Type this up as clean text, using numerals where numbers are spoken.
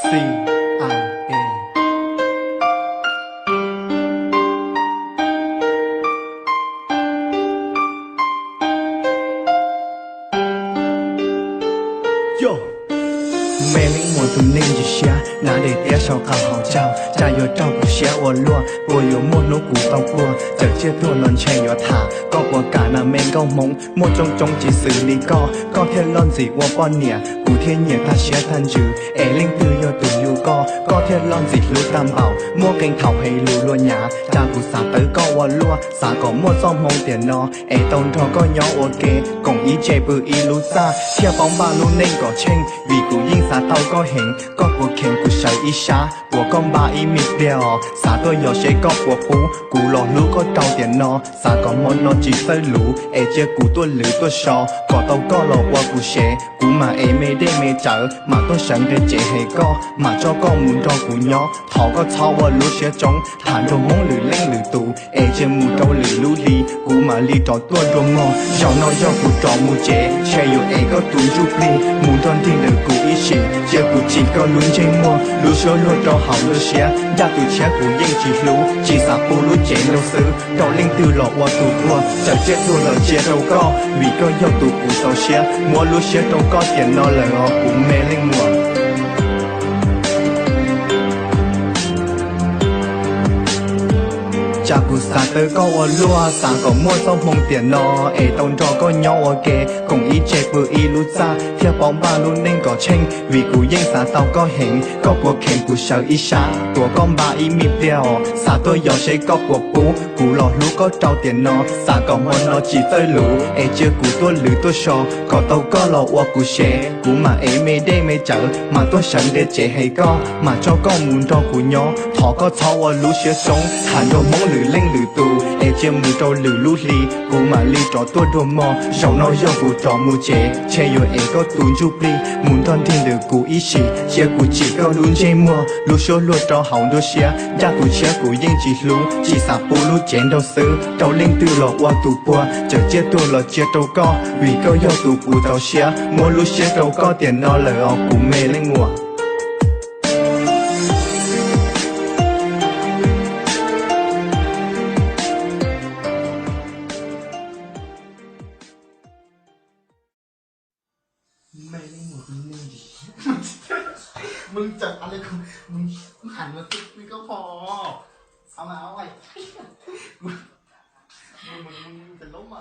美丽我都能一下，那里点烧烤好找，加油照顾些我落，我有莫努古到过，这些多轮前有他，ก็กว่าการ那面高蒙，莫种种只是你ก็เทลอนสิว่าป้อนเนี่ยกูเทียนเนี่ยถ้าเชื่อทันจูลิงตือยตุอยู่ก็เทลอนสิรู้ตามเบามัวเก่งเท่าให้รู้ล้วนหยาจากกูสาตื้อก็ว่าลัวสาก็มัวซ่อมมงเตียนนอตรงทอก็ย้อโอเคกงอีเจปืออีรู้ซาเทียบป้องบ้ารู้เน่งก็เช่งวีกูยิ่งสาเต้าก็เห็นก็กูเข็งกูใช้อีช้าหัวก้มบาอีมิดเดียวสาตัว有些ก็หัวปูกูหลอกรู้ก็เกาเตียนนอสาก็มอนนอจีเซอร์รู้เจอกูตัวหรือตัวชอก็เต้าก็หลอกว่ากูเชกูมาไม่ได้ไม่เจอมาต้องฉันได้เจให้ก็มาจ้อก็มุนรอกูย้อถอก็เท้าว่ารู้เสียจงฐานโดมงหรือเล่งหรือตูเจอมูเกาหรือรู้ลีกูมาลีต่อตัวดวงงอยาวนอยอกูจอมูเจแช่อยู่ก็ตูนยุบลีมูตอนที่เหลือกูอีชิเจอกูจีก็ลุ้นใจมัวรู้เชื่อรู้รอหาวรู้เสียอยากตูเชียกูยิ่งจีรู้จีสาปูรู้เจเราซื้อเกาเล่งตือหลอกว่าตูกัวจะเจ็บตัวเราเจ็บเราก็วีก็ยอตูกูเศร้าเชียมัวรู้เชียเราก็เตียนนอเลยกูแม่เล่งมัวจากกูสาเตอก็ว่าลัวสาก็มั่วซ้อมมงเตียนนอตรงจอก็ย้อว่าเกคงอีเจปืออีรู้ซาเทียบป้องบ้ารู้เน่งก็เช่งวีกูยิ่งสาเต้าก็เห็นก็ปวดเข่งกูเฉาอีช้าตัวก้อมบาอีมิดเดียวสาตัวยอใช้ก็ปวดปูกูหลอกรู้ก็เจ้าเตียนนอสาก็มอนนอจีเตอร์รู้เจอกูตัวหรือตัวชอก็เต้าก็หลอกว่ากูเชกูมาไม่ได้ไม่เจอมาตัวฉันได้เจให้ก็มาจ้อก็มุนรอกูย้อถอก็เท้าว่ารู้เสียจงฐานโดมงหรือเล่งหรือตูเจอมูโตหรือลูลีกูมาลีจอตัวดวมอชาวนอยอกูจอมูเจเชยก็ตูนจุบลีมุนตอนที่เหลือกูอีชีเชียกูจีก็ลุ้นเจมัวรู้ชัวรู้จอหาวดูเชียอยากกูเชียกูยิ่งจีรู้จีสาปูรู้เจนเราซื้อเกาเล่งตือหลอกว่าตูปัวเจอเจ้าตัวหลอกเจ้าตัวก็วีก็ยอตูกูเตาเชียมัวรู้เชียเราก็เตียนนอเลยกูเมเล่งมัวไม่ได้หมดนี่มึงจัดอะไรของมึงหันมาติ๊กนี่ก็พอเอามาเอาไว้มึงจะล้มไหม